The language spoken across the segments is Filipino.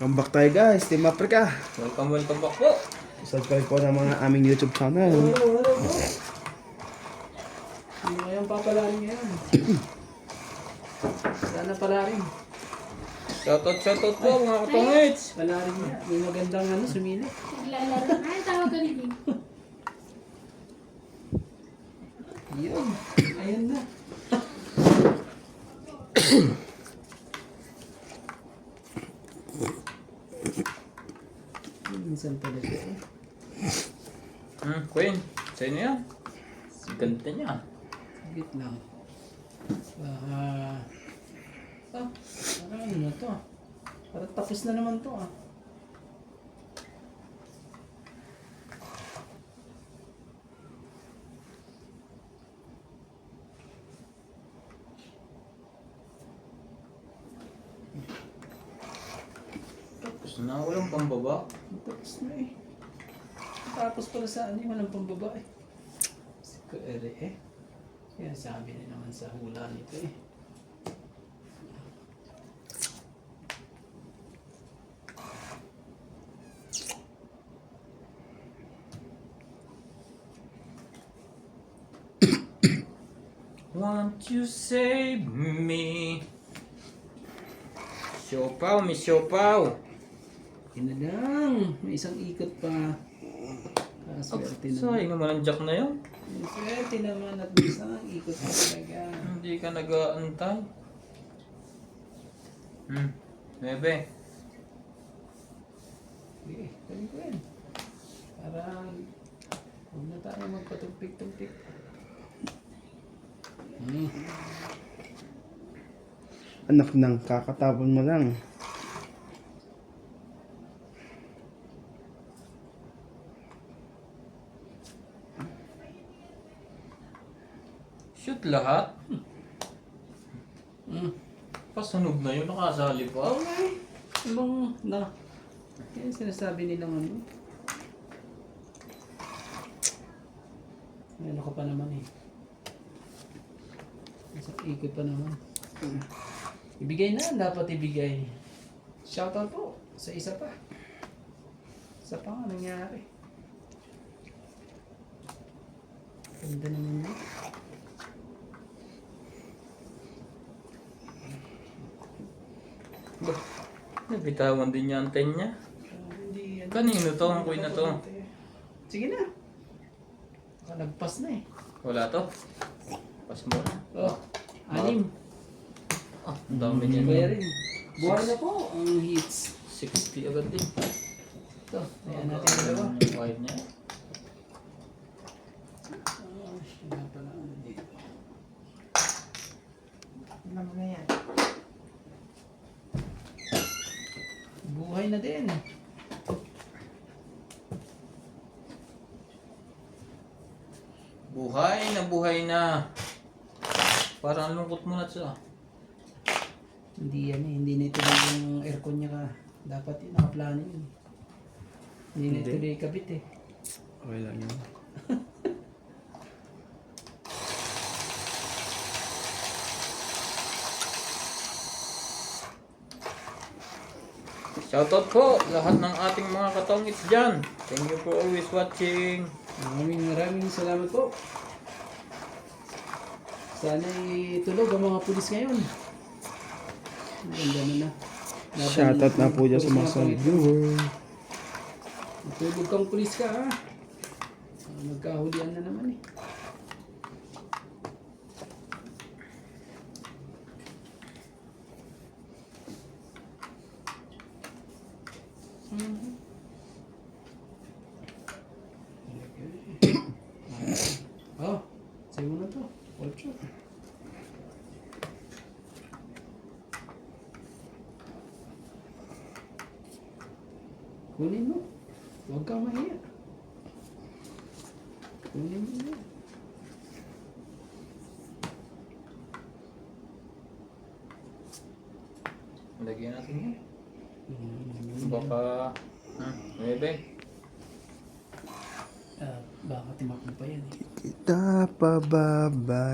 Welcome back tayo guys, Team Africa. Welcome back po. Subscribe po ng mga aming YouTube channel. Hello po. Hindi kayang papalarin ngayon. Sana palarin. Shoutout po mga katongits. Palarin niya. May magandang sumili. Naglalaro. Ay, tawag ka rin. Yun. Ayan na. Minsan pala siya eh. Queen, sa inyo yan. Ganda niya. Sagit lang. Baka... parang ano na to ah. Parang tapos na naman to ah. Tapos na, walang pambaba. Tapos na eh. Tapos pala sa ano, walang pambabae. Si Kuere eh. Kaya sabi na naman sa hula nito eh. Won't you save me? Siopaw, may siopaw. Yun na lang. May isang ikot pa. Swerte naman. Sayang naman ang jack na yun. Swerte naman at may isang ikot pa talaga. Hindi ka nag-aantay. Bebe. Okay, tabi ko yan. Parang huwag na tayo magpatumpik-tumpik. Anak ng kakatapon mo lang. Shoot lahat. Pasunog na yun, nakasali pa. Okay. Ibang na. Yan sinasabi nilang ano. May ano ka pa naman eh. Isang ikot pa naman. Ibigay na, dapat ibigay. Shoutout po sa isa pa. Isa pa nga nangyari. Ganda naman yun. Bah, nabitawan din niya ang ten niya. Hindi, Kanino to? Ang queen na to? Sige na. Baka nagpas na eh. Wala to. Pas mo na. Oh, anim. Ang dami niya. Bayarin. Buhay na po ang hits. 60 agad din. Ito, ayan natin dalawa. Yung white niya. Wala pala ano dito. Ano mga yan? Buhay na din. Buhay na. Parang lungkot mo na siya. Hindi yan eh. Hindi na ituloy yung aircon niya ka. Dapat yun, nakaplano yun. Hindi na Hindi. ituloy kabit eh. Okay lang yun. Shoutout po lahat ng ating mga katongits dyan. Thank you for always watching. Maraming salamat po. Sana'y tulog ang mga pulis ngayon. Ang ganda na. Shoutout na po dyan sa mga viewer. Matulog kang pulis ka ha. Magkahulian na naman eh. Oh, sa'yo mo na to. 8. Kunin mo. Huwag kang mahiya. Kunin mo na. Lagyan natin yan. Baka... Bebe. Baka timakbo pa yan eh. Kita pababayaan.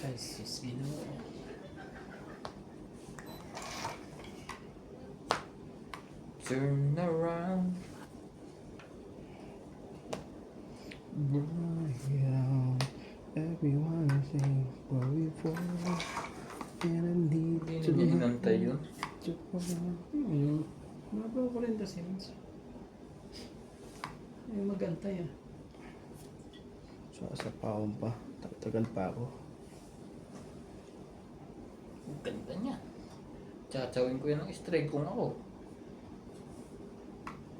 Ay, sus, Ginoo. Turn around. Around, everyone sing where we fall, and I need Hindi to niya inantay yun. Yung mabaw ko rin kasi. Ay, magantay ah. Sa paon pa, tatagal pa ako. Ang ganda niya. Tsachawin ko yan ng strike kung ako.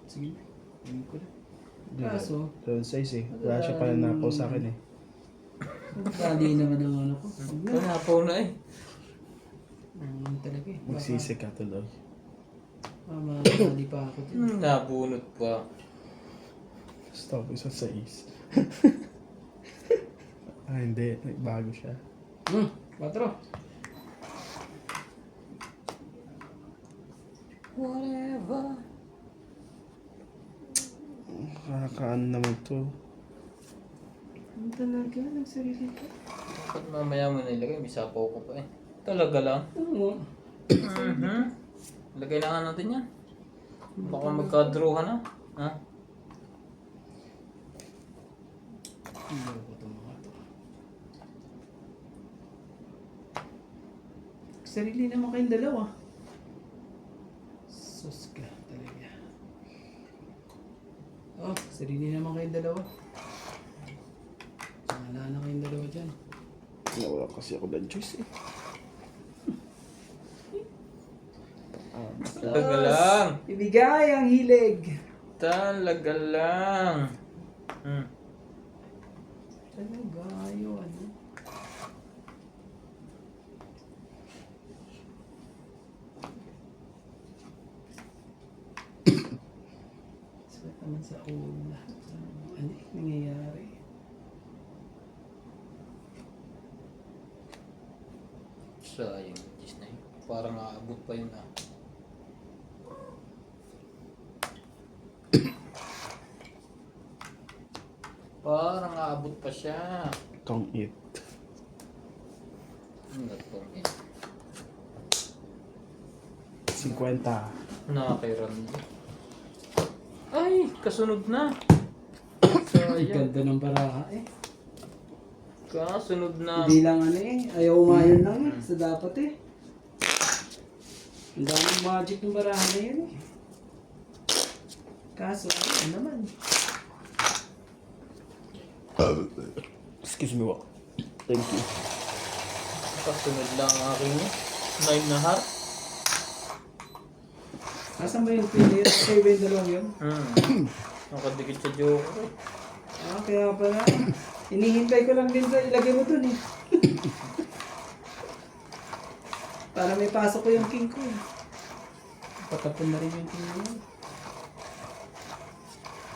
Sige, hindi ko na. Di ba? Kaso, Doon size eh. Wala siya pala napaw sa akin eh. dali naman ang ano ko. Panapaw na eh. Talaga eh. Magsisi ka tuloy. Dali pa ako din. Nabunot pa. Stop isa sa is. Ah, hindi. Bago siya. 4. Whatever. Kakakaan naman to. Ano talaga? Nagsarili ka? Ba't mamaya mo nilagay? May sapaw ko pa eh. Talaga lang. Oo. Lagay na nga natin yan. Baka magka-draw ka na. Ha? Hindi ko itong mga to. Sarili naman kayong dalawa. Sus ka talaga. Oh, sarili naman kayong dalawa. Wala na kayong dalawa dyan. Wala kasi ako ng juice eh. Talaga lang. Ibigay ang hilig. Talaga lang. Talaga, yun. Sakit naman sa ulo lahat. Ano yung nangyayari? Sayang. Diyos na yun. Parang aabot pa yun ah. Parang aabot pa siya. Tong it. Ano to? 50. Nakakairam din. Ay! Kasunod na! Ang Sayang. ganda ng baraha eh. Kasunod na. Hindi lang ano eh. Ayaw umayon lang eh. Sa dapat eh. Ang daming magic ng baraha na yun eh. Kaso ano naman. Excuse me, what? Thank you. Kasunod lang ang aking 9 na heart. Asan ba yung player? Kayo ba yung dalawang yun? Nakadikit sa joker eh. Ah, kaya pala. Inihintay ko lang din sa ilagay mo dun eh. Para may pasok ko yung king ko eh. Patapon na rin yung king mo.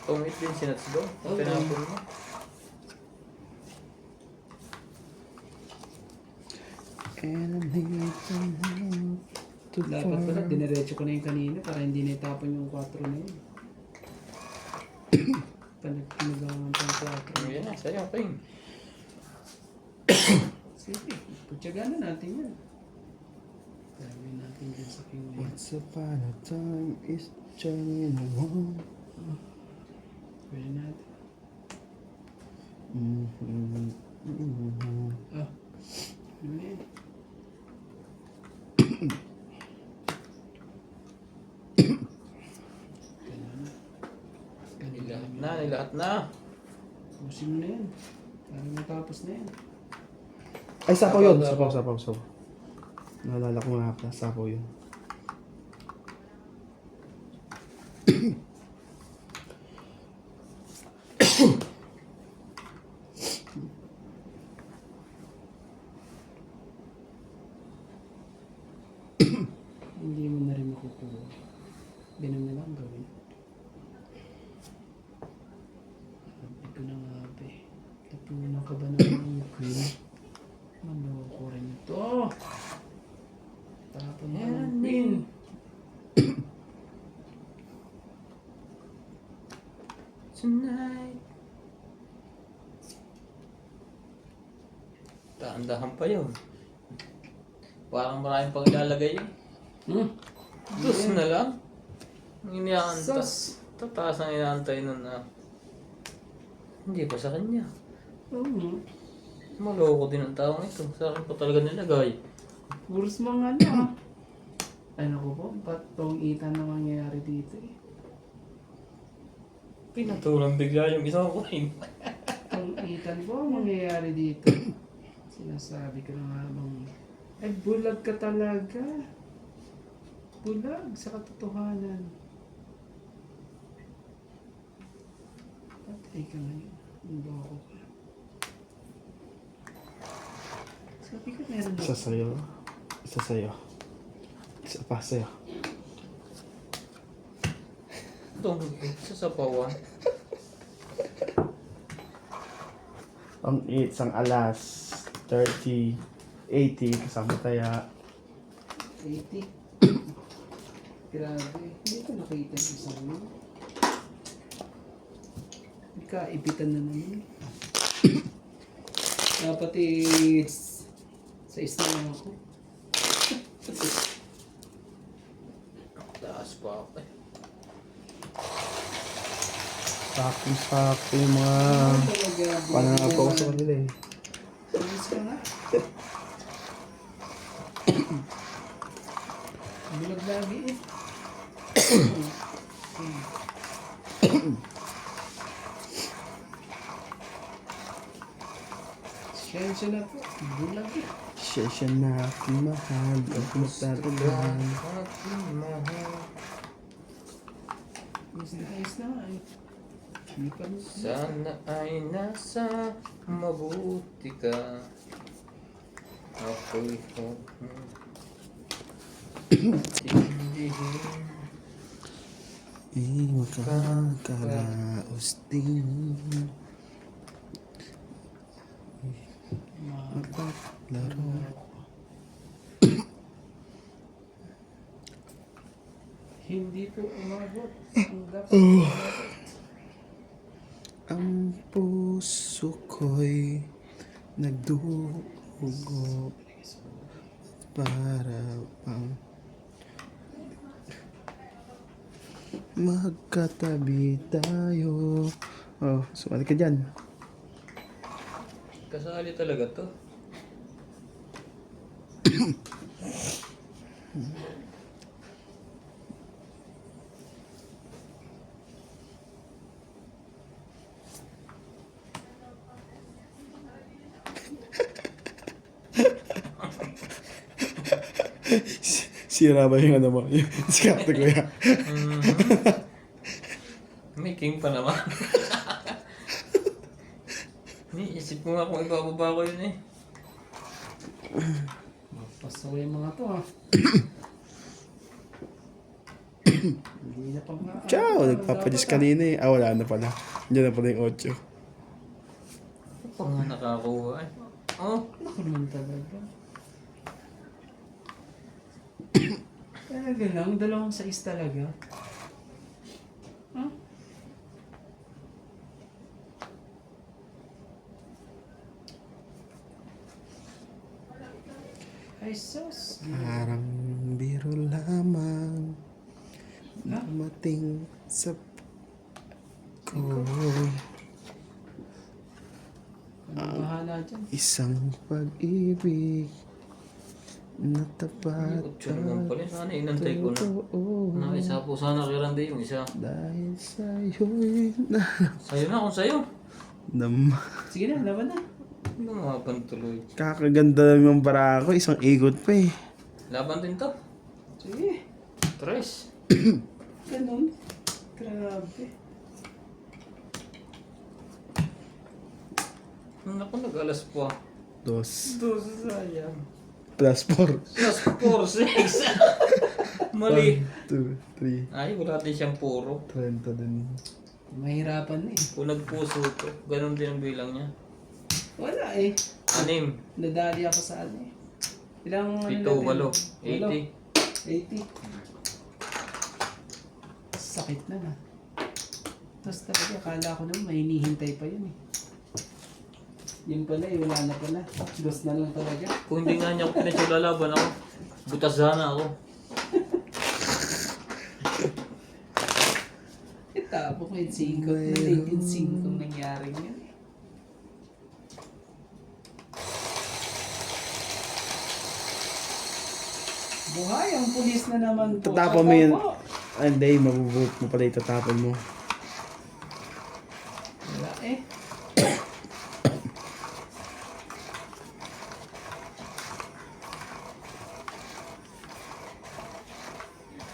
Tumit din sinats doon. Oh, Pinapon mo. And I'm here to Dapat pala, dinerecho ko na yung kanina para hindi na itapon yung 4 na yun. Pinagawan pa yung 4. Yan na, sa'yo, King. Sige, putyagaan na natin yan. Gawin natin dyan sa king na yan. Once upon a time is turning around. Gawin natin. Ah, ano na yan? Nilahat na. Pusin mo na yan. Parang matapos na yan. Ay, sapaw yun. Sapaw. Naalala ko nga pala, sapaw yun. Hindi mo na rin makukuha. Ganun na lang gawin. Sabi ko na nga ba eh. Tapunan ka ba naman yung queen? Manoko rin ito. Tapon na ng queen. Tonight. Dahan-dahan pa yun. Parang maraming pang ilalagay yun. Hmm. Dos na lang. Ang iniaanta. Sus. Tataas ang inaantay nun na. Hindi pa sa kanya. Oo. Maloko din ang taong ito. Sa akin pa talaga nilagay. Puros mga ano ah. Ay naku po, ba't tong itan na mangyayari dito eh? Pinatulang bigla yung isang coin. Tong itan po ang mangyayari dito. Sinasabi ko na nga bang, ay bulag ka talaga. Bulag sa katotohanan. Patay ka ngayon. Ang bako ka. Sabi ko meron na. Isa sa'yo. Isa sa'yo. Isa pa sa'yo. Itong sasapawan. Ang 8, ang alas. 30, 80, kasama taya. 80. Grabe. Hindi ko nakita yung isang yun. Kaibitan na naman. Dapat sa isa lang ako. Taas pa ako eh. Sakto yung mga pananapaw ko sa kanila eh. Service ka nga. Bulag lagi eh. Siyensya na po. Bulag eh. Siya na aking mahal. Ang magtatagal. Aking mahal. Ayos na nga eh. Hindi pa rin. Sana ay nasa mabuti ka. Ako'y tindihin. Di makakaraos din. Mapaglaro. Hindi po umabot. Ang dapat umabot. Ang puso ko'y nagdugo para pang magkatabi tayo. Oh, sumali ka dyan. Kasali talaga to. Sira ba yung ano mo? Yung diskarte ko yan. May king pa naman. Isip ko nga kung ibababa ko yun eh. Pasawa yung mga to ha. Hindi na pang Ciao! Nagpapadis kanina eh. Ah, wala na pala. Diyan na pala yung 8. Ano pa nga nakakuha eh? Oh, Ako naman talaga. Talaga lang, 2 size talaga. Huh? Ay sus. Parang biro lamang Ha? dumating sa ko. Ano bahala dyan? Isang pag-ibig na tapat Utso naman pala. Sana inantay ko na. totoo. Isa po sana kay Randy yung isa. Dahil sa'yo'y na Sa'yo na kung sa'yo. Sige na, laban na. Lumaban tuloy. Kakaganda lang yung bara ko. Isang igot pa eh. Laban din to. Sige. Tres. Ganun. Grabe. Naku, nag-alas pa. 2 Dos sayang. plus 4. Plus 4, 6. Mali. 2, 3. Ay, wala din siyang puro. 30 din. Mahirapan na eh. Kung nagpuso to, ganun din ang bilang niya. Wala eh. 6, Nadali ako sa ano eh. Ilang 7, 8, 80. 80. Sakit na na. Tapos talaga, akala ko naman may hinihintay pa yun eh. Yun pala eh, wala na pala. Dos na lang talaga. Kung hindi nga niya ako pinagsulalaban ako, butas sana ako. Tapo ko yung 5. Nalate yung 5 nangyari yun. Buhay, ang pulis na naman po. Tatapon mo yun. Tapo. Ay, hindi, mabubuhok mo pala itatapon mo. Wala eh.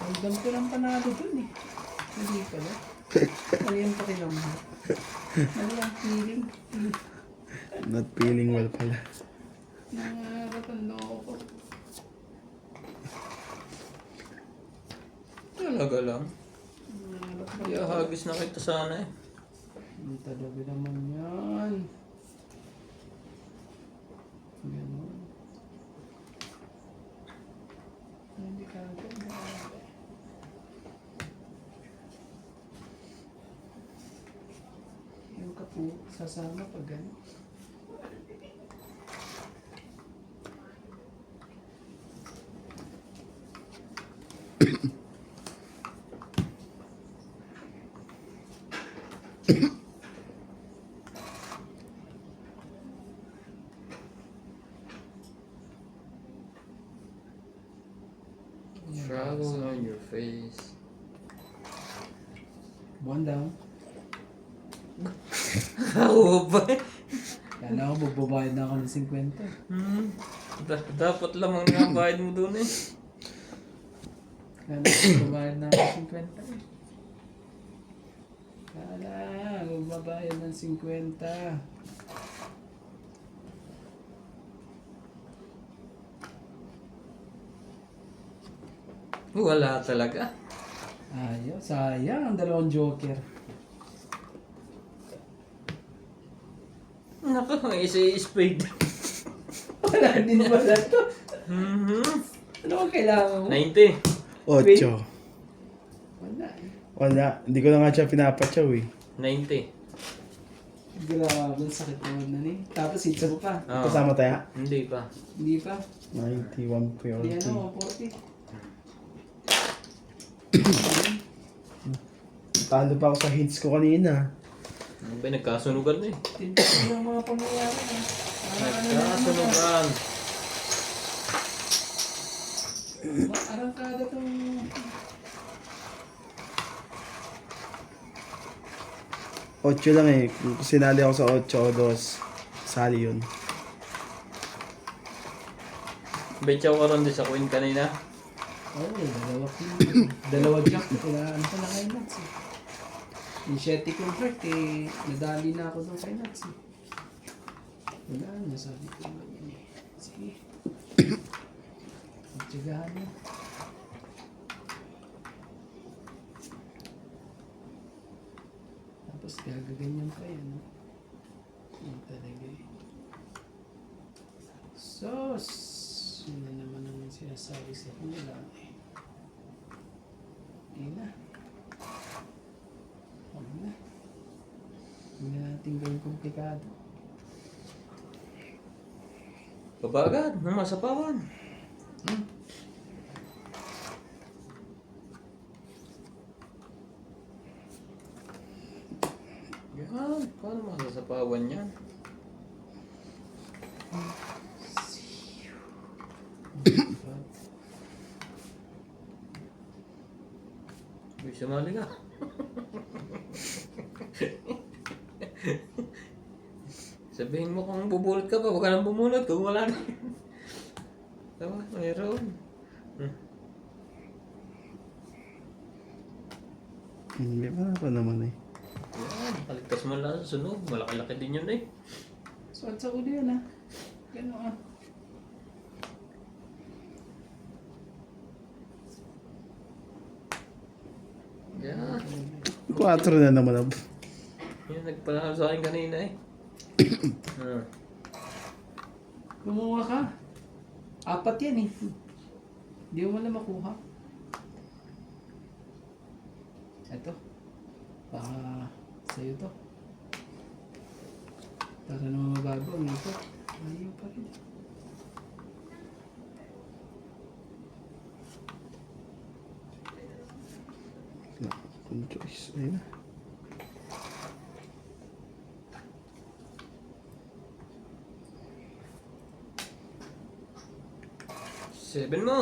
Hanggang ko lang panalo dun eh. Hindi pala. Ano yung pakilam mo? Ano yung feeling? Not feeling well pala. Nangarapan loko. Talaga lang. Nangarapan Kaya hagis na kita sana eh. Hindi talaga naman yan. Ganon. Hindi ka agad. Yung kapu, sasama pag gano'n. Trouble on your face. Buwan down. Ako ba eh? Kala ko magbabayad na ako ng 50. Dapat lamang nga bayad mo doon eh. Kala ko magbabayad na ako ng 50 eh. Kala magbabayad ng 50. Wala talaga. Ayaw, sayang ang 2 joker. Naku, isa spade. Wala din pala to. Mhm. Ano ang kailangan mo? 90. 8. Wala eh. Wala. Hindi ko na nga siya pinapatsaw eh. 90. Grabe, ang sakit naman na eh. Tapos hitsa mo pa. Oo. Kasama tayo. Hindi pa. Hindi pa. 91 Hindi priority. ano, 40. Talo pa ako sa hints ko kanina. Ano ba, nagkasunugan na eh. Tindig ko yung mga pangyayari na. Nagkasunugan. Arangkada tong... Ocho lang eh. Kung sinali ako sa 8 o 2, sali yun. Betsaw ka ron din sa queen kanina. Oo, dalawa jack. Ano pa na kay Nats eh. Yung 7 convert eh, nadali na ako doon kay Nats eh. Wala, nasabi ko naman yun eh. Sige. Magtsagahan mo. Tapos gagaganyan pa yan. No? Yan talaga eh. Sos! Yun na naman ang sinasabi sa kanila eh. Hindi na. Huwag na. Huwag na natin gawin komplikado. Babagad, ng masapawan. Yan, paano masasapawan yan? Uy, sumali ka. Sabihin mo kung bubulot ka pa, huwag ka nang bumulot kung wala na. Tama, mayroon. Hindi pa naman eh. Yan, kaligtas mo lang sa sunog. Malaki-laki din yun eh. Suot sa ulo yan ah. Gano'n ah. Yan. 4 na naman ako. Yan, nagpanalo sa akin kanina eh. Gumawa ka. 4 yan eh. Hindi mo na makuha. Ito. Baka sa'yo to. Para naman mababaw, ito. Ayaw pa rin. Wala akong choice. Ayun na. Seven mo.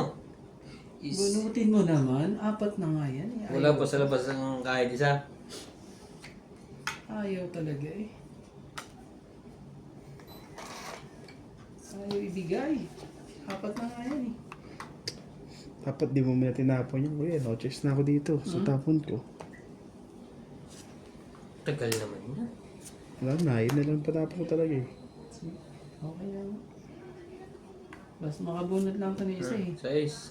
Bunutin mo naman. 4 na nga yan. Eh. Wala pa sa labas ng kahit isa. Ayaw talaga eh. Ayaw ibigay. 4 na nga yan eh. Dapat di mo muna tinapon yan. Kuya, no choice na ako dito. Sa tapon ko. Tagal naman yan. Wala na. Yun na lang patapon ko talaga eh. Okay lang. Basta makabunot lang ito na isa eh. Sais.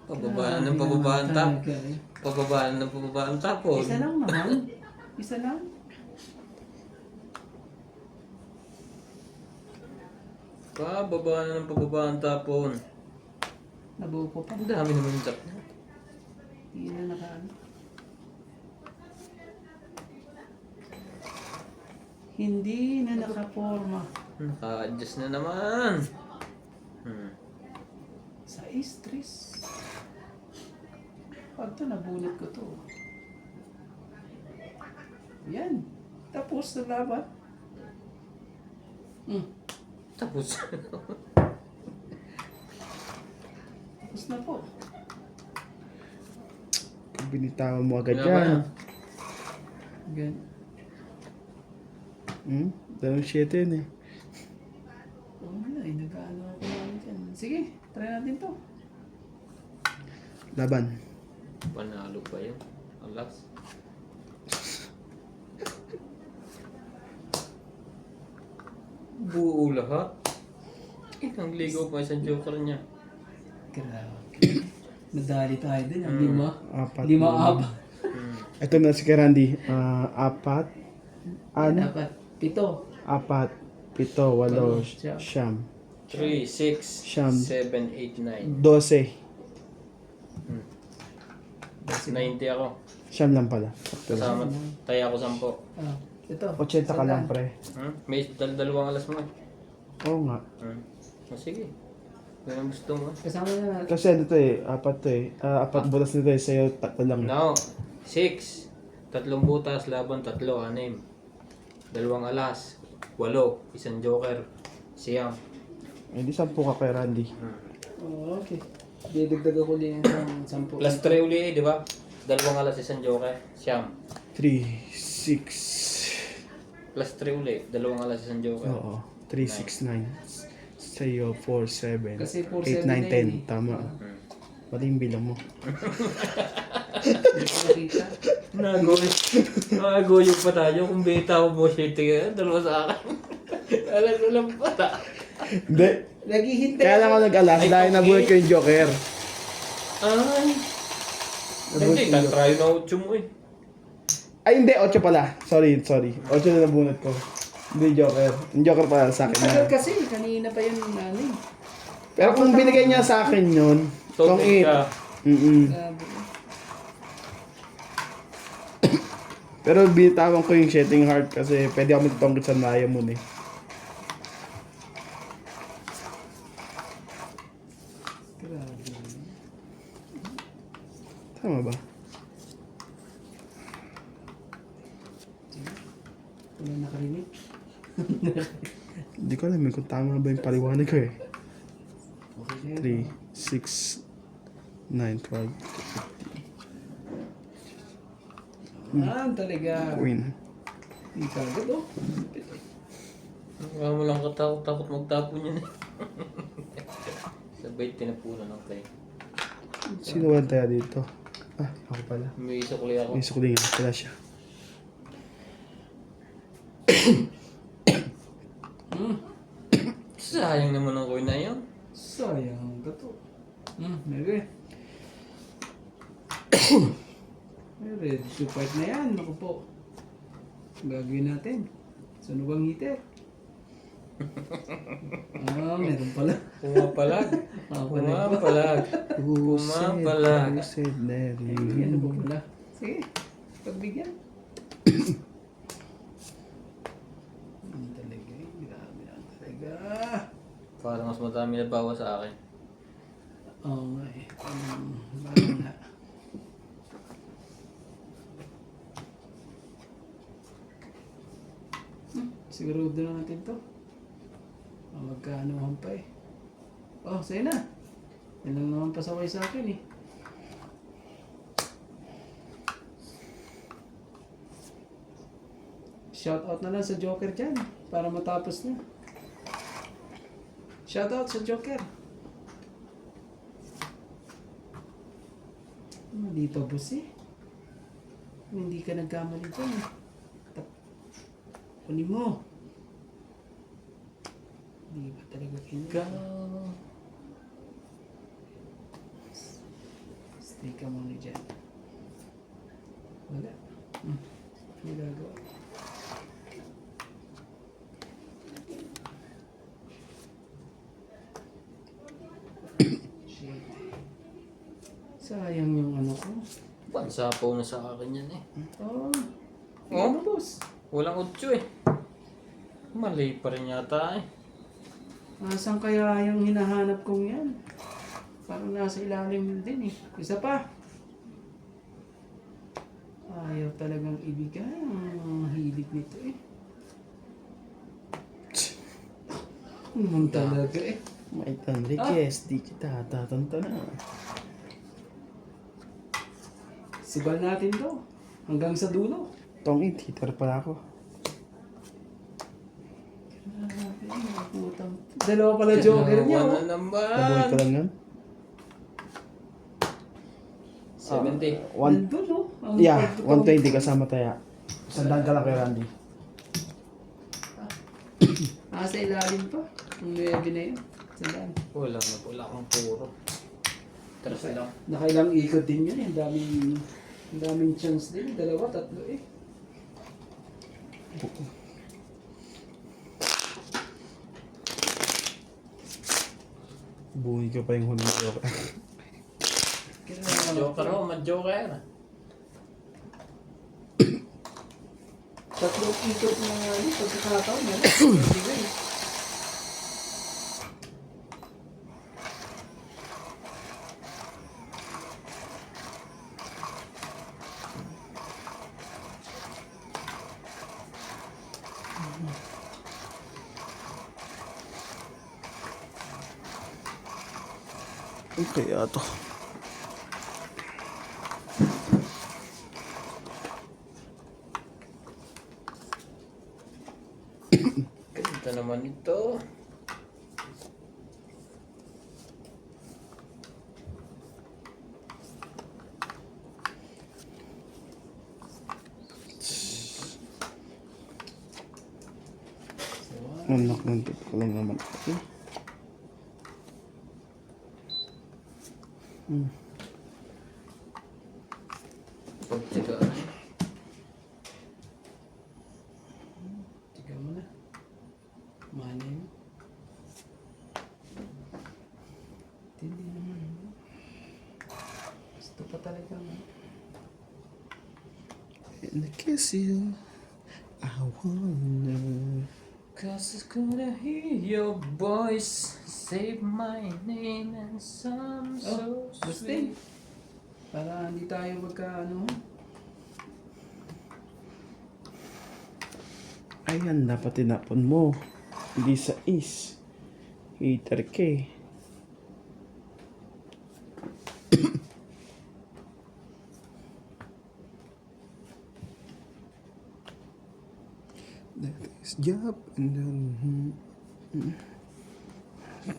Pababaan ng pababaan tap. Talaga eh. Pababaan ng pababaan tapon. Isa lang naman. Isa lang. Pababaan ng pababaan tapon. Nabuo ko pa. Ang dami naman yung tap niya. Hindi na nakaano. Hindi na nakaporma. Naka-adjust na naman. Sa stress. Pag ito, nabunot ko to. Yan. Tapos na laban. Tapos. Tapos na po. Binitawan mo agad Wala ba yan. Gan. Dalawang 7 yun eh. Oh, wala. Nag-ano ako namin dyan. Sige, try natin to. Laban. Panalo pa yun. Alas. Buo lahat. Ang ligaw pa isang joker niya. Grabe. Nadali tayo din. Ang 4. 5. 5 up. Ito na si Randy. 4. Ano? Dapat. 7. 4, 7, 8, Siyam. siyam. 3, 6, Siyam. 7, 8, 9. 12. 90 ako. Siyam lang pala. Sakto lang. Kasama tayo ako 10. Ah, ito. 80 ka lang, pre. May dalawang alas mo eh. Oo nga. O sige. Kung ang gusto mo. Kasama na natin. Kasi ano to eh, 4 to eh. 4 butas nito eh, sa'yo 3 lang. Now, 6. 3 butas, laban 3, 6. 2 alas, 8. Isang joker. Siyam. Hindi 10 ka kay Randy. Oh, okay. Didagdag ako din ng 10. Plus 3 uli eh, di ba? 2 alas, isang joker. Siyam. 3, 6. Plus 3 uli. 2 alas, isang joker. Oo. 3, 6, 9. Sa'yo 4, 7. Kasi 4, 8, 7 9, na yun 10. eh. Tama. Mali yung bilang mo. Hindi ko nakita. Nagagoy pa tayo kung beta ko mo shitting. Dalawa sa akin. Alas lang pa. Hindi. Naghihintay Kaya lang ako nag-alas Ay, dahil okay. nabuhat ko yung Joker. Ay. Hindi, try na 8 mo eh. Ay hindi, 8 pala. Sorry. 8 na nabunot ko. Hindi Joker. Yung Joker pala sa akin Tagal na. kasi, kanina pa yun ano eh. Pero kung binigay niya sa akin yun, So, kung 8. ka. Grabe. Pero bitawan ko yung Shedding Heart kasi pwede ako magtongkit sa Naya Moon eh. Grabe. Tama ba? Wala nakarinig. Hindi ko alam eh kung tama ba yung paliwanag ko eh. Okay. 3, 6, 9, 12, Talaga. win. Hindi kagad oh. Wala mo lang katakot magtapon yan eh. Sabay tinapunan ng play. Sino ba tayo dito? Ako pala. May isa kulay ako. May sukli nga pala siya. Sayang naman ang coin na yun. Sayang ka to. Maybe. Maybe, 2 part na yan. Naku po. Gagawin natin. Sunugang heater. Meron pala. Pumapalag. Pumapalag. Pumapalag. Who said that Ano ba pala? Sige. Pagbigyan. Talaga. Para mas madami na bawa sa akin. Oo nga eh. Bahala. Sigurado na natin to. Magkaanuhan pa eh. Oh, sa'yo na. Yan lang naman pasaway sa akin eh. Shoutout na lang sa Joker dyan para matapos na. Shoutout sa Joker. Hindi pa boss eh. Hindi ka nagkamali dyan eh. Kunin mo. Hindi ba talaga Ikaw. Stay ka muna dyan. Wala. Ano gagawa? Shit. Sayang yung ano ko. Pansapaw na sa akin yan eh. Oh. Oh? Ano boss? Walang 8 eh. Mali pa rin yata eh. Nasaan kaya yung hinahanap kong yan? Parang nasa ilalim din eh. Isa pa. Ayaw talagang ibigay ang hilig nito eh. Naman talaga eh. May Enriquez, di kita tatanta na. Sigal natin to. Hanggang sa dulo. Tongin, hitter pala ako. Putang. Dalawa pala Joker niya Dalawa oh. na Nabuhay ko naman. lang yan. 70. Nandun oh. Ang Yeah, pagtotoo. 120 kasama taya. Sandang ka lang kay Randy. Nasa ilalim pa. Ang 9 na yun. Sandaan. Wala akong puro. Tres lang. Nakailang ikot din yun. Ang daming chance din. 2, 3 eh. Buhay ka pa yung huling joker. Joker ho, mag-joker. 3 ikot na pagkakataon. Bigay. Ano kaya to? Ganda naman ito. Anak ng tip ko lang naman. Okay. Pagtiga. Tiga mo na. Mali mo. Hindi naman. Gusto pa talaga mo. And I kiss you. I wanna. Cause it's gonna hear your voice. Save my name and some so Justin. sweet. Para hindi tayo magka-ano. Ayan, dapat tinapon mo. Hindi sa is. Hater ka eh. That is job and then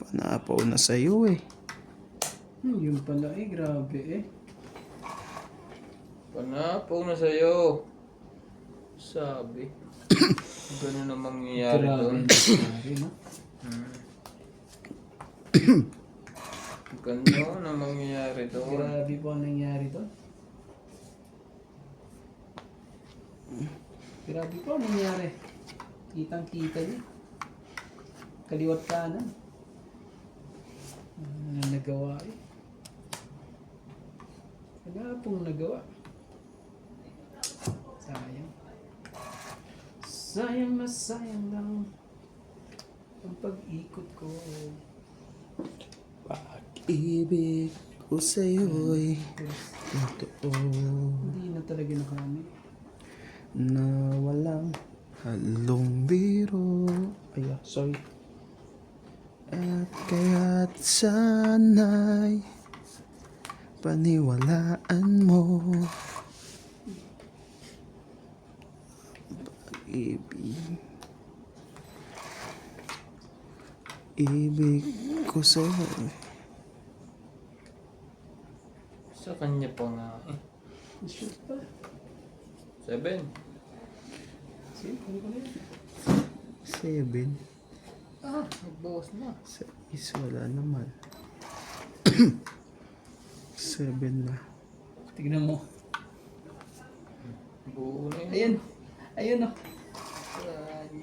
panapaw na sa'yo eh. Yun pala eh. Grabe eh. Panapaw na sa'yo. Sabi. Ganun na mangyayari Grabe doon. na nangyari, no? Ganun na mangyayari doon. Grabe po ang nangyari doon. Grabe po ang nangyari. Kitang-kita niya. Kaliwat kanan. Ano na nagawa eh. Wala pong nagawa. Sayang. Sayang na sayang lang. Ang pag-ikot ko. Pag-ibig ko sa'yo'y totoo Hindi na talaga nakami. na walang halong biro. Ay, sorry. At kaya't sana'y paniwalaan mo. Pag-ibig. Ibig ko sa'yo. Sa kanya pa nga eh. Shoot pa. 7. Sige, ano ko na yan? 7. Ah, nagbawas na. Sa is wala naman. 7 na. Tignan mo. Buo na yun. Ayan. Ayun oh.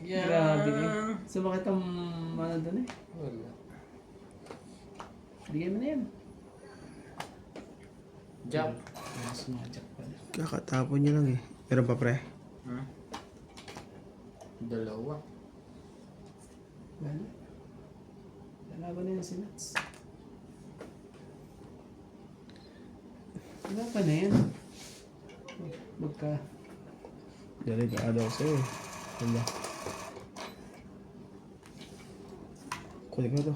Yan. Grabe eh. Sumakit ang ano doon eh. Wala. Bigyan mo na yan. Jack. Sumadyak pala. Kakatapon niya lang eh. Meron pa pre? Hmm? 2. Wala. Lalaban na yan si Nats. Wala pa na yan. Magka... Delikado ako sa'yo eh. Wala. Kunin ko to.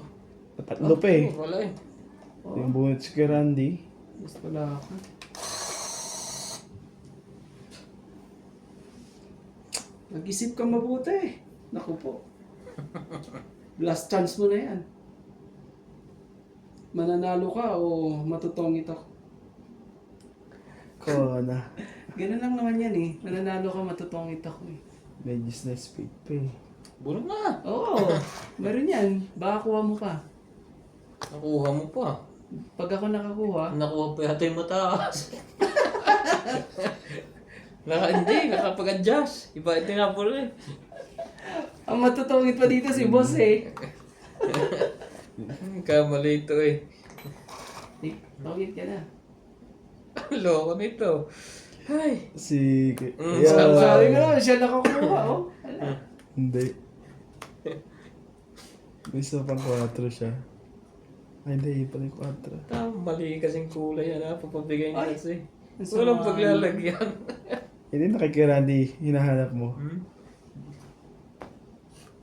Tatlo pa eh. Wala eh. Yung bunot si kay Randy. Mas wala ako. Mag-isip ka mabuti. Naku po. Last chance mo na yan. Mananalo ka o matutongit ako. Kona. Ganun lang naman yan eh. Mananalo ka, matutongit ako eh. Medyo na speed pa eh. Bunot na. Oo, meron yan. Baka kuha mo pa. Nakuha mo pa. Pag ako nakakuha, Nakuha pa yata yung mataas. Hindi, nakapag-adjust. Iba ito nga po rin. ang matutongit pa dito si boss eh. Kamali ito eh. Tongit ka na. Loko nito. Ay. Si... Sabi ko naman, siya nakakuha oh. Wala. Hindi. May isa pang 4 siya. Ay, hindi. Pala yung 4. Mali kasing kulay yan ha. Papabigay niya Ay. kasi. Ang Walang sama. paglalagyan. Hindi nakikirandi. Hinahanap mo. Hmm?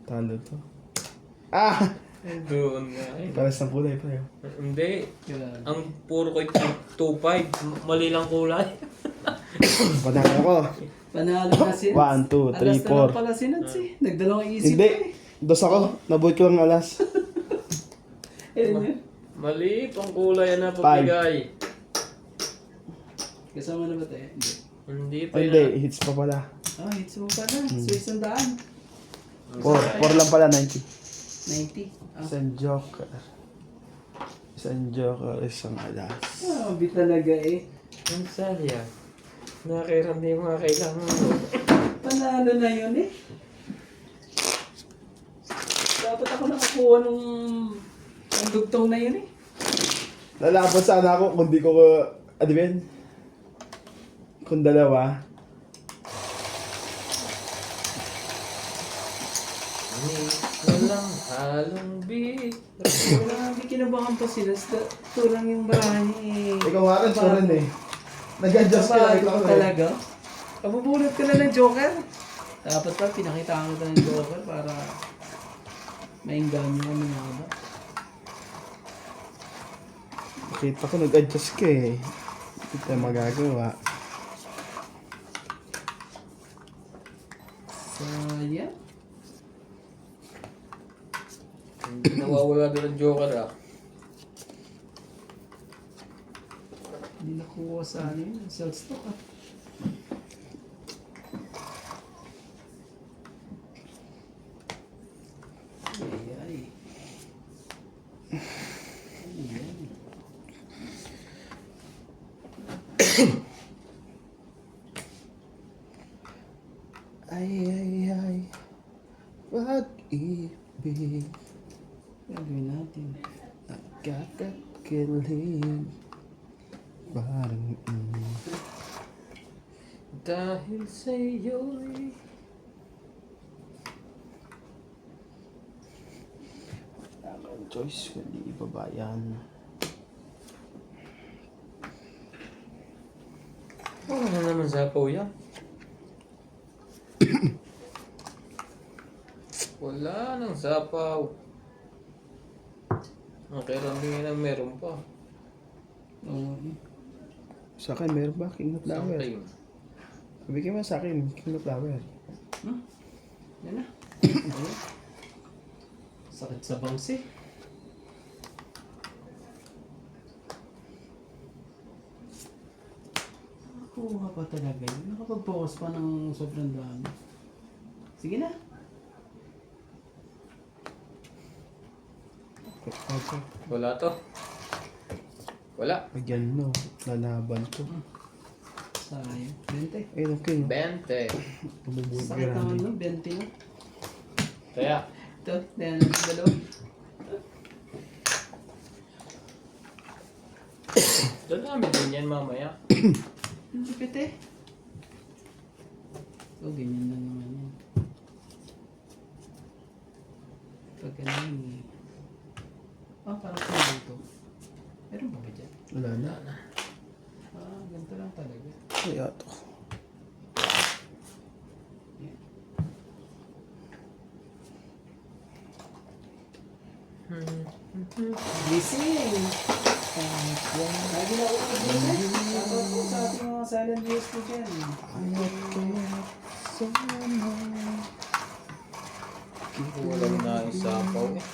Talo to. Ah! Doon nga eh. Pares ng kulay pa yun. Hindi. Grabe. Ang puro ko 2-5. Mali lang kulay. Panalo ko. Panalo na si 1, 2, 3, Alas na lang 4. pala si Nats eh. Nagdalawang isip Hindi. eh. Dos ako. Nabuhat ko lang alas. Ayun yun. Mali pang kulay na papigay. Kasama na ba tayo? Hindi. Hindi pa Ay, hindi. Hits pa pala. Ah, hits mo pa na. So, 100. 4 lang pala. 90. 90. Ah, Isang joker. Isang joker. Isang alas. grabe talaga eh. Ang sayang. Nakakairam din yung mga kailangan mo. Panalo na yun eh. Dapat ako nakakuha nung ang dugtong na yun eh. Lalaban sana ako kung di ko ano ba yun? Kung dalawa. Walang halong beat. Grabe, kinabahan pa sila. Turang yung barahe eh. Ikaw nga rin, rin eh. Nag-adjust ka lang. Bago ka talaga. Mabubulot ka na ng joker. Dapat pa, pinakita ko ng joker para maingganyo kami nga ba. Kita ko nag-adjust ka eh. Hindi tayo magagawa. Sayang. Hindi nawawala doon ang joker ah. Hindi nakuha sa ano yun. Sell stock ah. Ay, ay. Ayan. Ay. Pag-ibig. Gagawin natin. Nagkakakilig. Parang Dahil sa iyo'y choice, kundi ibaba yan. Wala na naman sapaw yan. Wala nang sapaw. Nakirambingin na meron pa. Oo. Sa akin, meron ba? King of Flower. Something. Bigyan mo sa akin, King of Flower. Yan na. Ayun. Sakit sa bangs eh. Nakuha pa talaga yun. Nakapag-focus pa ng sobrang dami. Sige na. Okay. Wala to. Wala. Bigyan no, lalaban to. Sayang. 20. Ayun, okay. 20. Mabubuhay Sakit naman no, 20 no. Kaya, Ito, dahil na sa dalawa. doon namin din yan mamaya. Ang lupit eh. So, ganyan lang naman yan. Pag ganyan eh. Ah, parang kung ito. Meron ba ba dyan? Wala na. Ah, ganito lang talaga. Kaya to. Yan. Gising! Lagi na ulit gising. Shoutout po sa ating mga silent viewers po dyan. Walang naisapaw eh.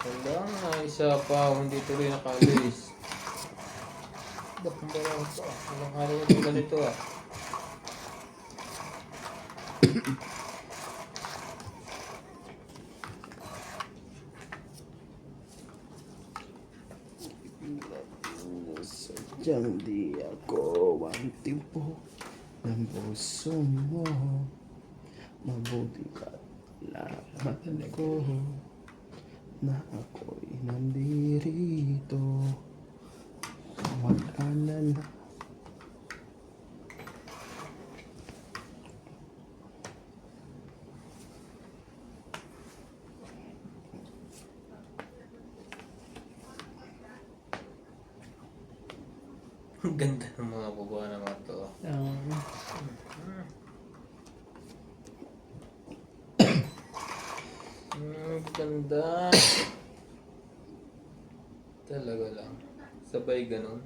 Walang naisapaw. Hindi tuloy nakalis. Bakit ba lang ito? Walang araw na ganito ah. Sadyang di ako ang timpo ng puso mo. Mabuti ka laman ko na ako'y nandirito. Mag-alala. Ang ganda ng mga baba ng mga to. Ganda. Talaga lang. Sabay ganun.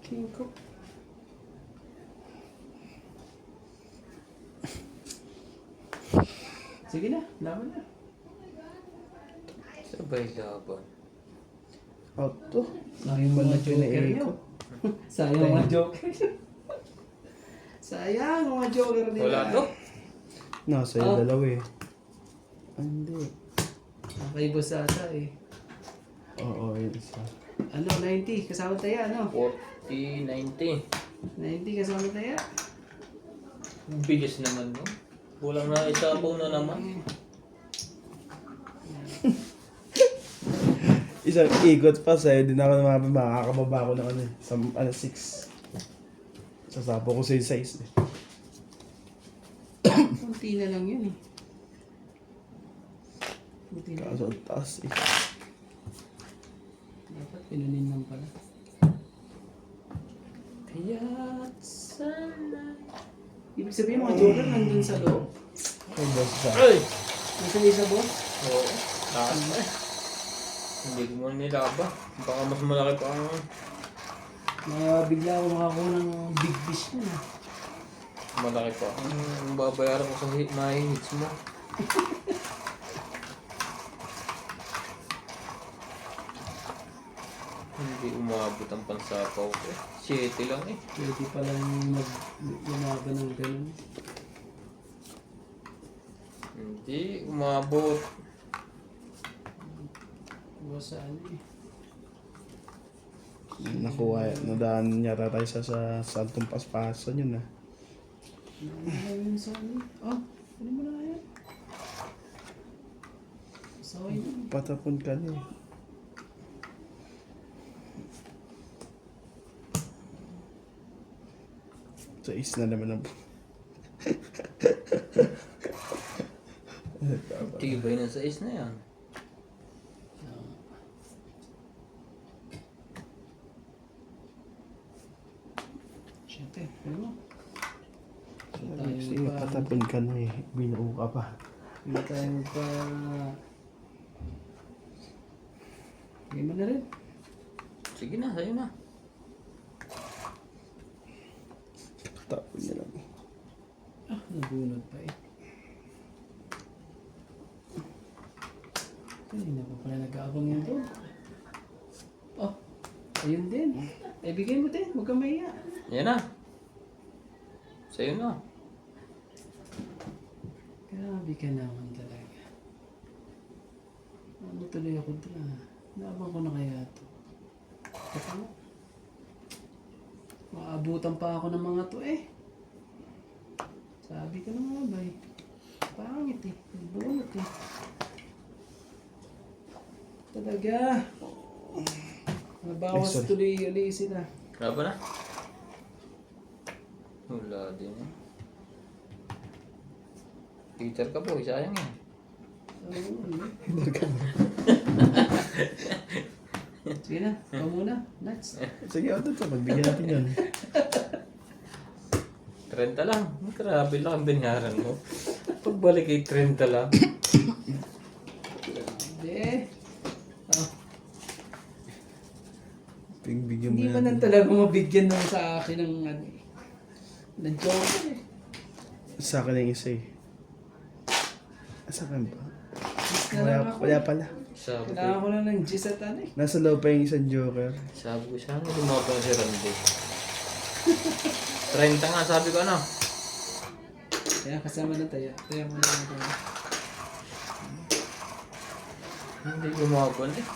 King Cook. Sige na, laban na. Sabay laban. Out to. Sayang Wala mga joker pinaikot. niyo. Sayang mga joker. Sayang mga joker nila. Wala to? Nasa yung Oh. dalawa eh. Ah, hindi. Okay, boss ata eh. Oo, yun isa. Ano, 90, kasama tayo, ano? 40, 90. 90, kasama tayo. Bilis naman no? Kulang na isapaw na naman. Isang ikot pa sa'yo, di na ako naman makakababa ko ng ano eh. 6. Sasapo ko sa yung size eh. Kunti na lang yun eh. Kunti na. Kaso ang taas eh. Dapat pinunin lang pala. Kaya't sana. Ibig sabihin mga joker nandun sa loob. Ay, boss sa Ay! Nasa isa boss. Oo. Taas na eh. Hindi ko muna nilaba. Baka mas malaki pa ang... Bigla ako makakuha ng big fish mo na. Malaki pa. Ang babayaran ko sa mga hits mo. Hindi umabot ang pansapaw ko eh. 7 lang eh. Pwede palang lumaban ng ganun. Hindi umabot. Boss ano eh. nakuha, nadaan yata tayo sa Santong Paspasan yun ah. Ayun sa ano. Oh, ano mo na yan? Saway na. Patapon ka niya. Sais na naman ang... Tibay na sa is na yan. Siyempre, ano? Sige, patapon ka na eh. Binuo ka pa. Hindi tayo pa... Hindi mo na rin. Sige na, sa'yo na. Patapon niya lang. Ah, nabunod pa eh. Kanina pa pala nag-aabang yun doon. Oh, ayun din. Eh, bigay mo din. Huwag kang mahiya. Yan na. Sa'yo na. Grabe ka naman talaga. Ano tuloy ako doon ah. Naabang ko na kaya ito. Teka mo. Maabutan pa ako ng mga to eh. Sabi ko na nga ba eh. Pangit eh. Bunot eh. Talaga. Nabawas Ay, sorry. tuloy alisin ah. Wala ba na? Wala din eh. Peter ka po, sayang eh. Sige na, ikaw muna. Nuts. Sige, ito to. Magbigyan natin yan. 30 lang. Grabe lang ang binayaran mo. Pagbalik ay 30 lang. Hindi. Oh, Bigyan mo hindi yan. man lang talaga mabigyan ng sa akin ng ano eh. Ng joker eh. Sa akin yung isa eh. Sa akin ba? Miss na lang ako. Wala pala. Sabi ko, Kailangan ko na ng G's at ano eh. Nasa loob pa yung isang joker. sabi ko sana lumaban si Randy. 30 nga sabi ko ano. Kaya kasama na tayo. Kaya mo na tayo. Hindi lumaban eh.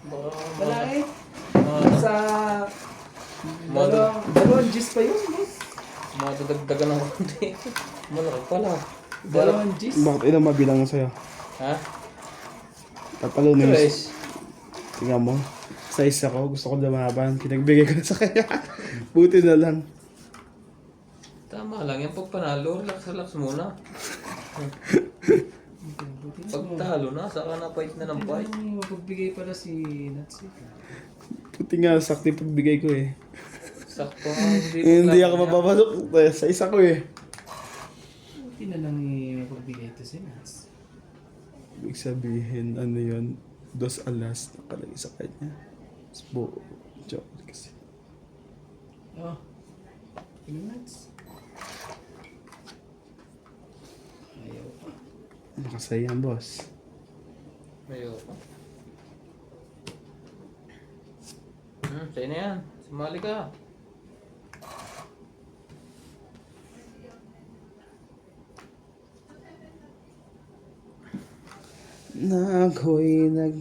Baka Wala eh. Mga Sa... Dalawang G's pa yun, boss. madadagdagan ng konti. Malaki pala. Dalawang G's. Bakit ilang mabilang na sa'yo? Ha? Tatalo na yung... Tres. Tingnan mo. Size ako. Gusto ko lumaban. Pinagbigay ko na sa kanya. Buti na lang. Tama lang yung pagpanalo. Relax muna. Buti na. Pagtalo na, saka na fight na ng fight. Ay, mapagbigay pala si Nuts eh. Buti nga, sakto yung pagbigay ko eh. Sakto nga. Hindi ako mapapasok sa isa ko eh. Buti na lang mapagbigay ito si Nuts. Ibig sabihin, ano yun? 2 alas nakalagay sa kanya. Buo. Joke kasi. Oh. Tingnan Nuts. Ayaw pa. Makasaya ang boss. Ayoko. Sa'yo na yan. Sumali ka. Nako'y nag...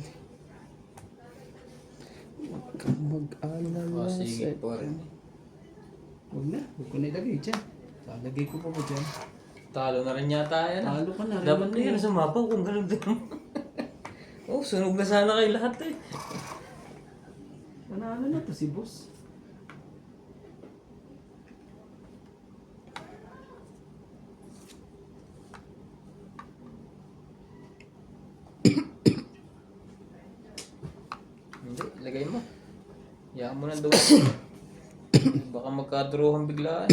Huwag kang mag-alala Sige po rin. Huwag na. Huwag ko na ilagay dyan. Lalagay ko pa ba dyan? Talo na rin yata yan. Talo ka na rin. Dapat na yan sumapaw kung ganun din. Oh, sunog na sana kayo lahat eh. Panalo na to si boss. Hindi, ilagay mo. Iyakan mo na doon. Baka magkadruhan biglaan.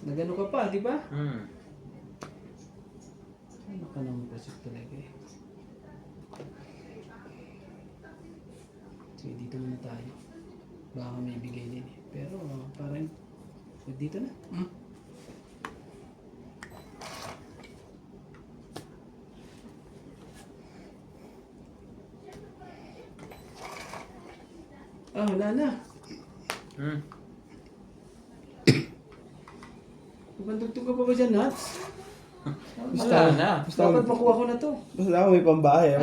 Nagano ka pa, di ba? Ano ka naman kasi talaga eh. Sige, dito muna tayo. Baka may bigay din eh. Pero parang dito na. Ah, wala na. Magandugtog ka pa ba dyan, Nuts? Wala na. Dapat makuha ko na to. Basta ako may pambahay.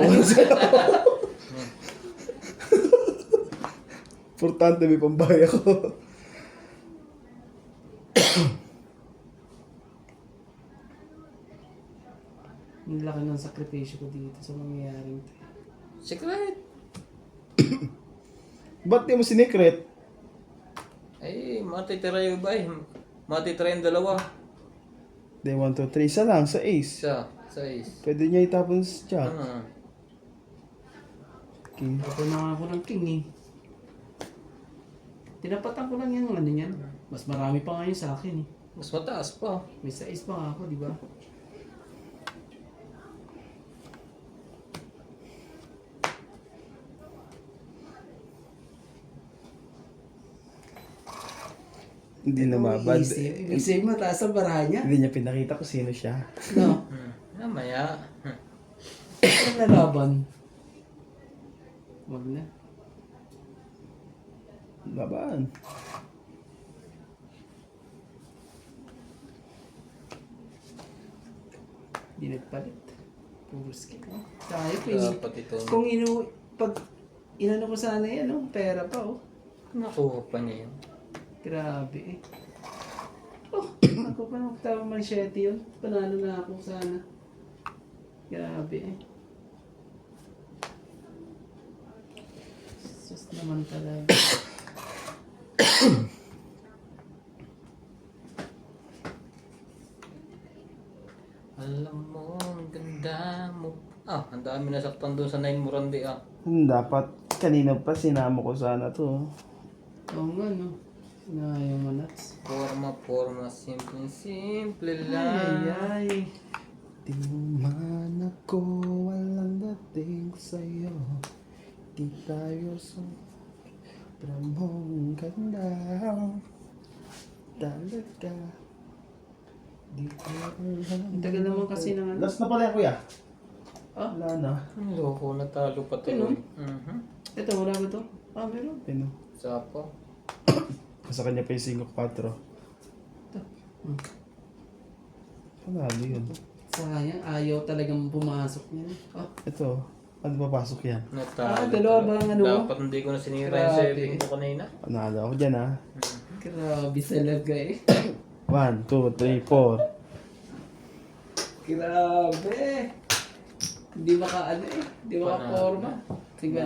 Importante may pambahay ako. Ang laki ng sakripisyo ko dito sa mangyayaring to. Secret. Ba't di mo sinikret? Eh, matitira yung iba eh. Matitira yung dalawa. Day 1, 2, 3. Isa lang, sa ace. Isa, sa ace. Pwede niya itapon sa jack. Ah. King. Ako na ako ng king eh. Tinapatan ko lang yan, ano yan. Mas marami pa nga yun sa akin eh. Mas mataas pa. May size pa nga ako, di ba? Hindi na mabad. Ibig sabihin mataas ang barahan niya. Hindi niya pinakita kung sino siya. No? Mamaya. Ano na laban? Wag na. Laban. Di nagpalit. Puro skip. Oh. Tayo po Dapat ito. Kung pag inano ko sana yan, oh, pera pa oh. Nakuha pa niya yun. Grabe eh. Oh, ako pa ng oktavo mansyete yun. Panalo na ako sana. Grabe eh. Sus naman talaga. Alam mo, ang ganda mo. Ah, ang dami nasaktan doon sa 9 Morandi ah. Dapat kanina pa sinama ko sana to. Oo nga no. Sinayang mo nuts. Forma, simple Ay, lang. ay. Di man ako walang dating sa'yo. Di tayo sobrang mong ganda. Talaga. Di ko alam. Ang tagal naman kasi ng ano. Last na pala kuya. Ah, Wala na. Ang loko, natalo pa to. Ganun? Mhm. ito wala ba to? Ah, meron. Pino. Sapo. Sa kanya pa yung 5-4. Ito. Hmm. Panalo yun. Sayang, ayaw talagang pumasok niya. Ah, Ito. Ano papasok yan? Natalo. dalawa ba ang ano mo? Dapat hindi ko na sinira yung Grabe. saving ko kanina. Panalo ako dyan ha. grabe talaga eh. 1, 2, 3, 4. Grabe. Hindi maka ano eh. Hindi maka Panalo. forma. Sige.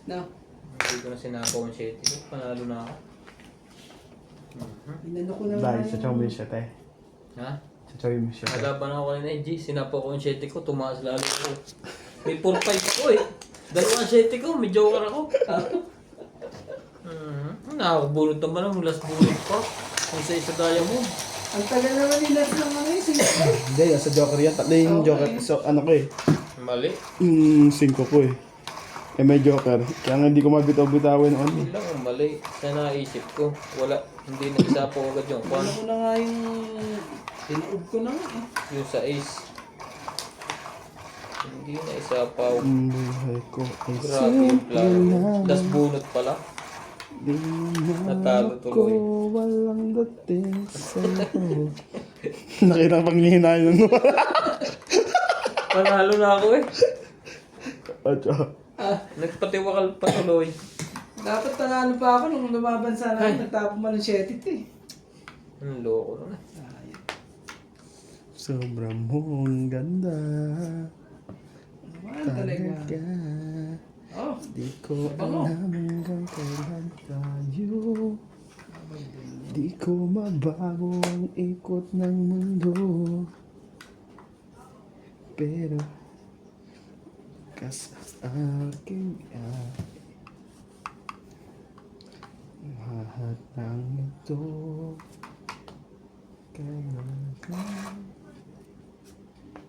No. Hindi ko na sinako ang 7. Panalo na ako. Inano ko na Dahil nga sa yung- chow siya tayo. Ha? Sa chow siya tayo. Nalaban ako kanina eh, G. Sinapo ko yung 7 ko, tumaas lalo ko. May 4-5 ko eh. Dalawang 7 ko, may joker ako. Nakakabunod naman ang last bullet ko. Kung sa isa diamond. Ang tagal naman nila ng mga eh. Sige. Hindi, sa joker yan. Tatlo yung Okay. joker. So, ano ko eh. Mali. Yung 5 ko eh. Eh may joker. Kaya nga hindi ko mabitaw-bitawin ng ano. Yun lang ang mali. Sa naisip ko. Wala. Hindi na isa po agad yung Ano ko na nga yung... Tinuod ko na nga eh. Yung sa ace. Hindi na isa pa. Ang buhay ko ay Grabe yung plano. Das bunot pala. Di Natalo naman ako tuloy. walang dating sa'yo. Nakita pang hihinayin ng Panalo na ako eh. Ocho. Nagpatiwakal pa tuloy. Dapat panalo pa ako nung lumaban sana ako. Nagtapon man ng 7 eh. Ang loko na. Sayang. Sobrang mong ganda. Naman talaga. Talaga. Oh. Di ko Ano? alam hanggang kailan tayo. Di ko mabago ang ikot ng mundo. Pero kas aking lahat ng ito kailangan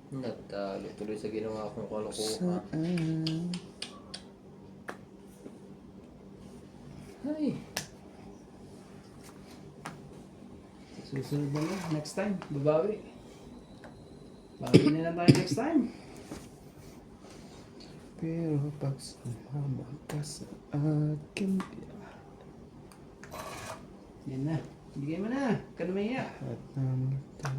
Natalo tuloy sa ginawa kong kalokohan. saan. Ay. Susunod na lang. Next time. Babawi. Bawi na lang tayo next time. Pero pag sumama ka sa akin Yan na. Bigay mo na. Huwag ka na mahiya. lahat ng ito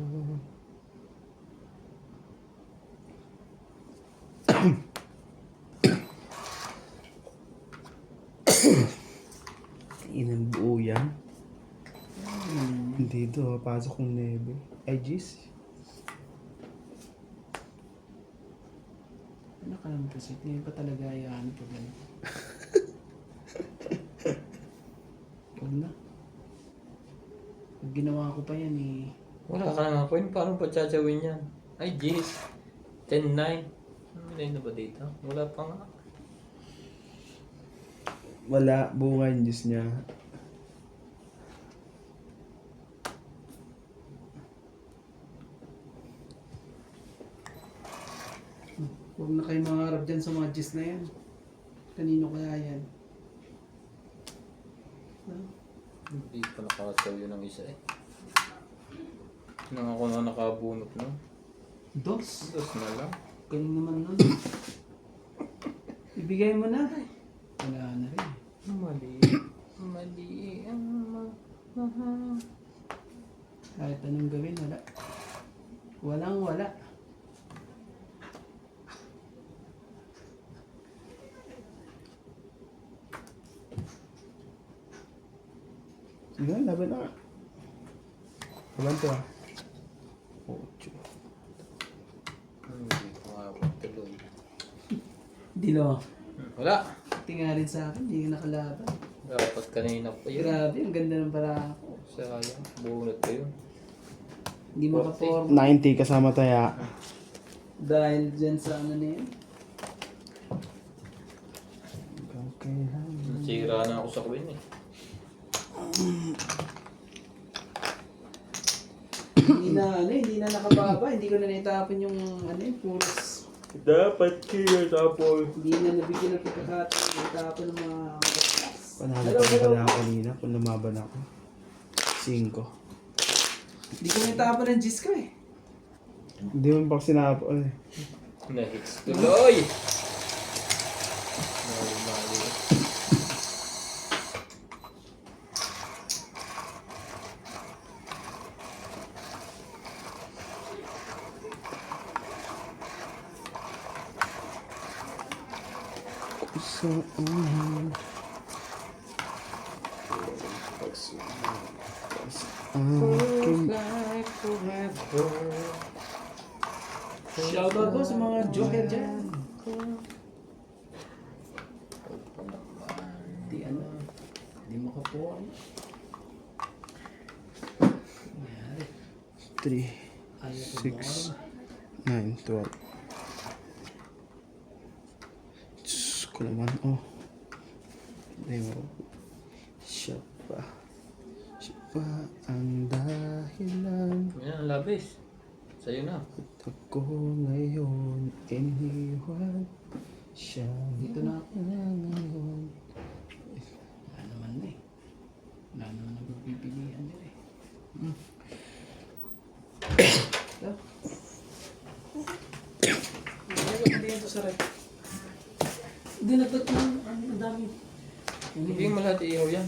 inang buo yan. Hindi to, pasok ng nebe. Ay, jeez. Ano ka naman kasi? Tingin pa talaga yan. Pag ano. ginawa ko pa yan eh. Wala ka na nga coin. Paano pa tsachawin yan? Ay, jeez. 10-9. Ano na ba dito? Wala pa nga. Wala, bunga yung juice niya. Huwag na kayo mangarap dyan sa mga gis na yan. Kanino kaya yan? Hindi pa nakasaw yun ng isa eh. Nang ako na nakabunot no? Dos. Dos na lang. Galing naman nun. Ibigay mo na. Wala na rin. Mali. Mali ang mahal. Kahit anong gawin, wala. Walang wala. Sige, laban na. Laban to ah. 8. Hindi ko nga tuloy. Hindi no. Wala. Tinga rin sa akin, hindi ka nakalaban. Dapat kanina pa yun. Grabe, ang ganda ng para ako. Sayang. Bunot pa yun. Hindi makaporm. 90 kasama taya. Dahil dyan sa ano na yan. Okay lang. Nasira na ako sa queen eh. Hindi na nakababa. Hindi ko na naitapon yung ano yung puros. Dapat kaya tapos. Hindi na nabigyan ng pagkakataon. Naitapon ng mga Panalo Hello, pa hello. pala ako kanina kung lumaban ako. 5. Hindi ko naitapon ng gis ko eh. Hindi mo pa sinapo eh. Na-hits tuloy. Mali. So, Shoutout po sa mga joker dyan. Di ano. Di makapuan. Nangyari. 3, Ayaw ko 6, 9, 12. Diyos ko naman, oh. Hindi mo. Siya pa ang dahilan. Yan ang labis. Sa'yo na. Ako ngayon iniwan siya. Dito na ako. Ngayon. Wala naman na eh. Wala naman na pagpipilian nila eh. Ito. Hindi ito sa rep. Hindi na ito. Ang dami. Hindi mo lahat iihaw yan.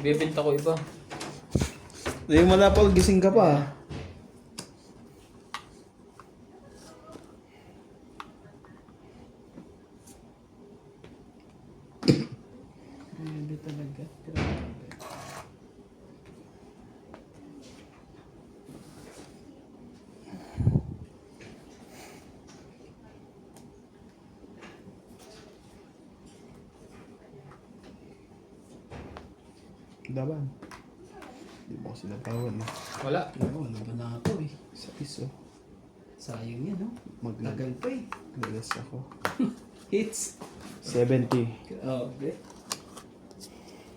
Bibenta ko iba. Hindi mo na pag gising ka pa. Grabe talaga. Grabe. Daban. Hindi mo sila tawan eh. Wala. Oo, ano ba na ako eh. Sa iso. Sayang yan, no? Maglagas Tagal pa eh. ako. Hits. 70. Grabe.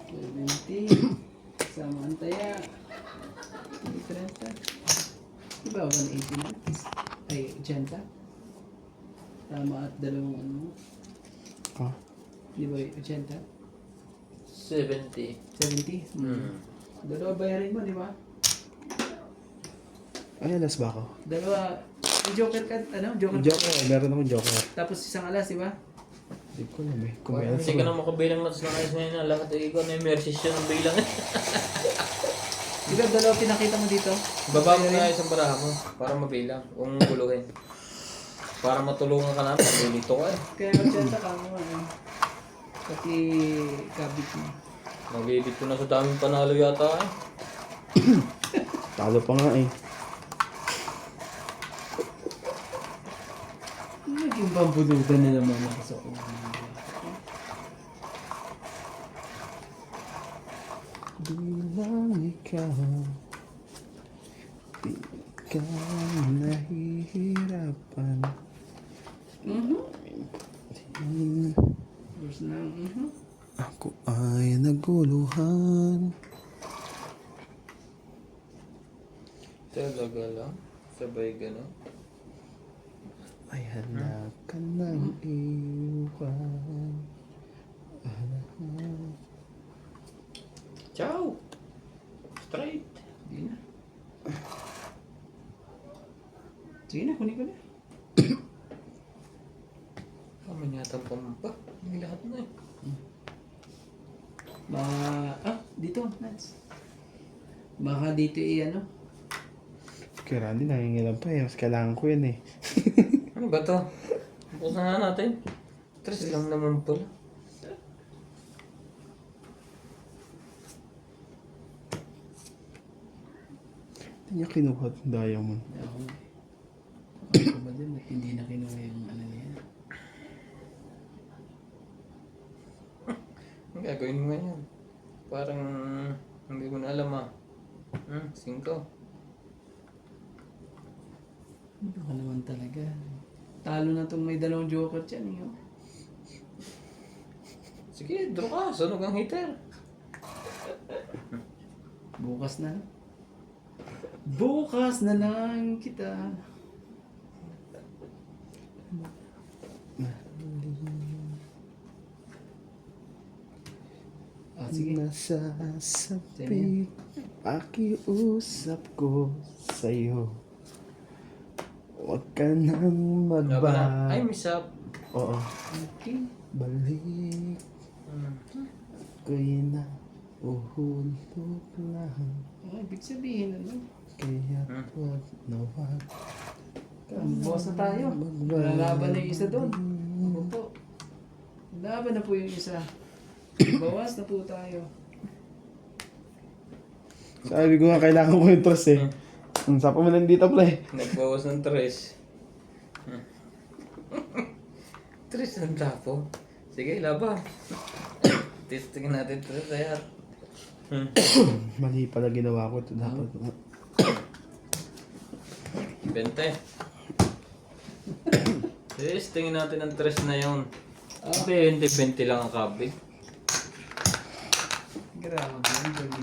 70. Sama ang taya. 30. Diba 180 na? Ay, 80. Tama at dalawang ano. Ah. Di ba 80? 70. 70? Hmm. Dalawa bayarin mo, di ba? Ay, alas ba ako? Dalawa. May joker ka, ano? Joker. Joker, meron akong joker. Tapos isang alas, di ba? Hindi ko alam eh. Kung may alas Hindi ka ako. na makabilang na sa ayos ngayon na lahat ay ikaw na yung mercies yun ang bilang. Di ba dalawa pinakita mo dito? Baba mo na isang baraha mo para mabilang. Kung guluhin. Para matulungan ka namin. Nalilito ka eh. Kaya 80 ka mo, ano? Pati kabit mo. Nalilito na sa daming panalo yata eh. Talo pa nga eh. Naging bambulutan na naman ako sa una. bilang ikaw, di ka nahihirapan. Tapos na, Ako ay naguluhan. Talaga lang. Sabay gano'n. Ay hala ka nang iwan. Ciao! Straight. Hindi na. Sige na, kunin ko na. Kami yata pampa. May lahat na eh. Dito, Nats. Baka dito ano? Kaya Randy, nangingilam pa eh. Mas kailangan ko yan eh. Ano ba to? Bukas na nga natin. 3 lang naman pala. Hindi niya kinuha yung diamond. Ako. Ako ba din? Ba't hindi na kinuha yung ano niya? Ang gagawin mo ngayon? Parang hindi ko na alam 5. Baka naman talaga. Talo na itong may 2 joker dyan eh. Oh. Sige, draw ka. Sunog ang hitter. Bukas na. Bukas na lang kita. Sige. Nasasabi, pakiusap ko sa'yo. Huwag ka nang Ano ba na? Ay, magba... miss up. Oo. Okay. Balik ko'y na uhulog lang. Ibig sabihin ano? Kaya wag na wag. Boss na tayo. Lalaban na yung isa doon. Opo. Laban na po yung isa. Bawas na po tayo. Sabi ko nga kailangan ko yung trust eh. Sapa mo lang dito pre. Nagbawas ng 3. 3 ang tapo. Sige, laban. Testingin natin 3 kaya. Mali pala ginawa ko ito dapat. 20. Testingin natin ang 3 na yun. 20 lang ang kabig. Grabe.